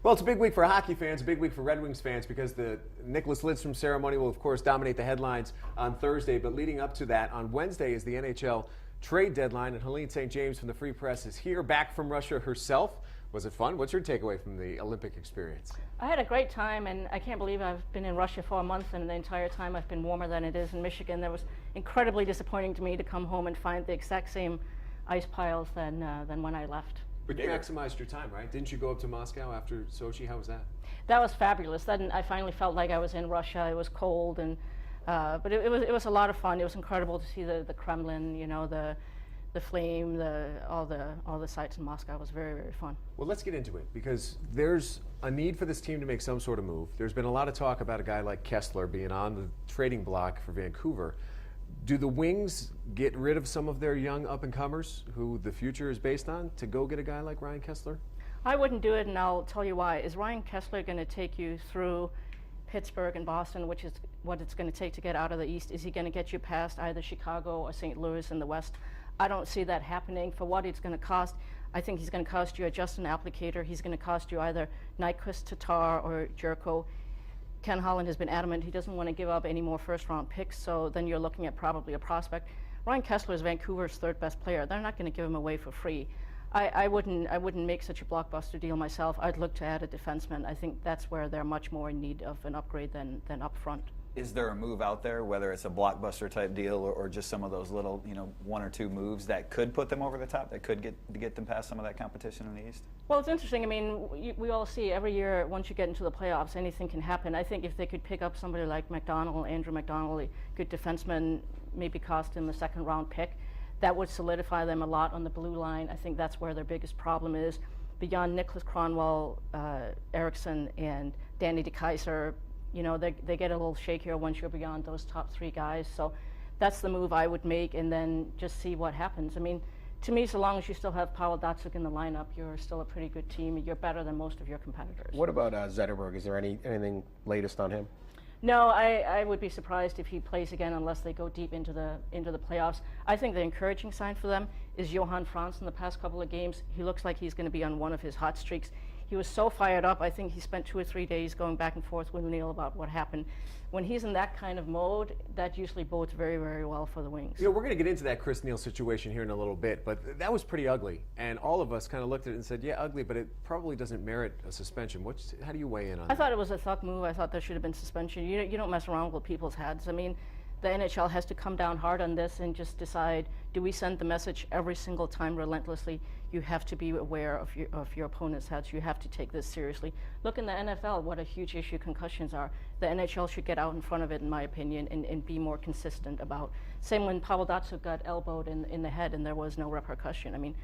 Well, it's a big week for hockey fans, a big week for Red Wings fans, because the Nicholas Lidstrom ceremony will, of course, dominate the headlines on Thursday. But leading up to that, on Wednesday is the NHL trade deadline, and Helene St. James from the Free Press is here, back from Russia herself. Was it fun? What's your takeaway from the Olympic experience? I had a great time, and I can't believe I've been in Russia for a month, and the entire time I've been warmer than it is in Michigan. That was incredibly disappointing to me to come home and find the exact same ice piles than when I left. But you maximized your time, right? Didn't you go up to Moscow after Sochi? How was that? That was fabulous. Then I finally felt like I was in Russia. It was cold, and but it was a lot of fun. It was incredible to see the Kremlin, you know, the flame, all the sights in Moscow. It was very, very fun. Well, let's get into it, because there's a need for this team to make some sort of move. There's been a lot of talk about a guy like Kessler being on the trading block for Vancouver. Do the Wings get rid of some of their young up-and-comers who the future is based on to go get a guy like Ryan Kessler? I wouldn't do it, and I'll tell you why. Is Ryan Kessler going to take you through Pittsburgh and Boston, which is what it's going to take to get out of the East? Is he going to get you past either Chicago or St. Louis in the West? I don't see that happening. For what it's going to cost, I think he's going to cost you a Justin Applicator. He's going to cost you either Nyquist, Tatar, or Jerko. Ken Holland has been adamant he doesn't want to give up any more first-round picks, so then you're looking at probably a prospect. Ryan Kessler is Vancouver's third-best player. They're not going to give him away for free. I wouldn't make such a blockbuster deal myself. I'd look to add a defenseman. I think that's where they're much more in need of an upgrade than up front. Is there a move out there, whether it's a blockbuster type deal or just some of those little, one or two moves that could put them over the top, that could get them past some of that competition in the East? Well, it's interesting. I mean, we all see every year, once you get into the playoffs, anything can happen. I think if they could pick up somebody like Andrew McDonald, a good defenseman, maybe cost him a second-round pick, that would solidify them a lot on the blue line. I think that's where their biggest problem is. Beyond Nicholas Kronwall, Eriksson, and Danny DeKeyser, they get a little shakier once you're beyond those top three guys. So that's the move I would make, and then just see what happens. I mean, to me, so long as you still have Pavel Datsyuk in the lineup, you're still a pretty good team. You're better than most of your competitors. What about Zetterberg? Is there anything latest on him? No, I would be surprised if he plays again unless they go deep into the playoffs. I think the encouraging sign for them is Johan Franz in the past couple of games. He looks like he's going to be on one of his hot streaks. He was so fired up. I think he spent 2 or 3 days going back and forth with Neil about what happened. When he's in that kind of mode, that usually bodes very, very well for the Wings. We're going to get into that Chris Neil situation here in a little bit, but that was pretty ugly. And all of us kind of looked at it and said, yeah, ugly, but it probably doesn't merit a suspension. How do you weigh in on that? I thought it was a thug move. I thought there should have been suspension. You don't mess around with people's heads. I mean, the NHL has to come down hard on this and just decide, do we send the message every single time relentlessly? You have to be aware of your opponent's heads. You have to take this seriously. Look in the NFL, what a huge issue concussions are. The NHL should get out in front of it, in my opinion, and be more consistent about. Same when Pavel Datsyuk got elbowed in the head and there was no repercussion. I mean,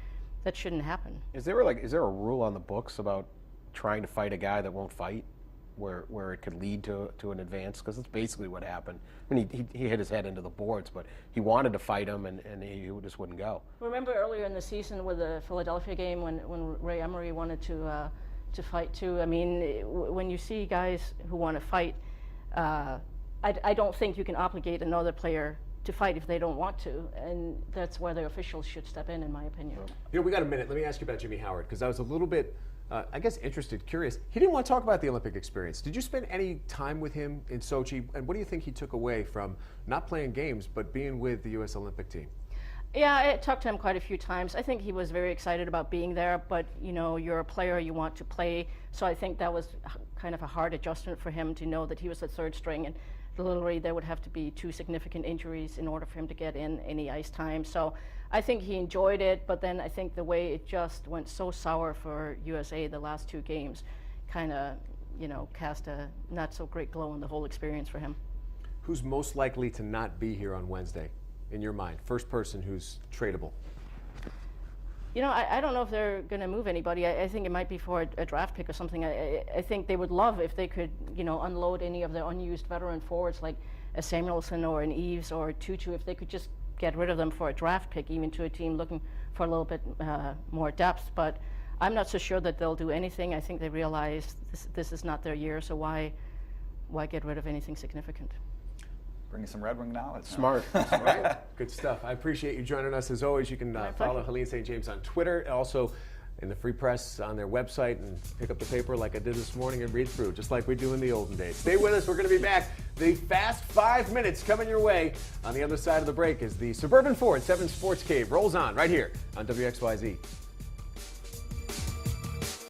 that shouldn't happen. Is there a rule on the books about trying to fight a guy that won't fight, where it could lead to an advance? Because that's basically what happened. I mean, he hit his head into the boards, but he wanted to fight him, and he just wouldn't go. Remember earlier in the season with the Philadelphia game when Ray Emery wanted to fight too? I mean, when you see guys who want to fight, I don't think you can obligate another player to fight if they don't want to, and that's where the officials should step in my opinion. We got a minute. Let me ask you about Jimmy Howard, because I was a little bit I guess interested, curious. He didn't want to talk about the Olympic experience. Did you spend any time with him in Sochi? And what do you think he took away from not playing games, but being with the U.S. Olympic team? Yeah, I talked to him quite a few times. I think he was very excited about being there, but you're a player, you want to play. So I think that was kind of a hard adjustment for him to know that he was the third string, and literally there would have to be 2 significant injuries in order for him to get in any ice time. So I think he enjoyed it, but then I think the way it just went so sour for USA the last 2 games kind of, cast a not so great glow on the whole experience for him. Who's most likely to not be here on Wednesday, in your mind? First person who's tradable. I don't know if they're going to move anybody. I think it might be for a draft pick or something. I think they would love if they could, unload any of their unused veteran forwards like a Samuelson or an Eves or a Tutu, if they could just get rid of them for a draft pick, even to a team looking for a little bit more depth. But I'm not so sure that they'll do anything. I think they realize this is not their year, so why get rid of anything significant? Bringing some Red Wing knowledge. Smart. Right? Good stuff. I appreciate you joining us. As always, you can follow Helene St. James on Twitter. Also, in the free press on their website and pick up the paper like I did this morning and read through, just like we do in the olden days. Stay with us. We're going to be back. The Fast 5 Minutes coming your way on the other side of the break as the Suburban Ford 7 Sports Cave rolls on right here on WXYZ.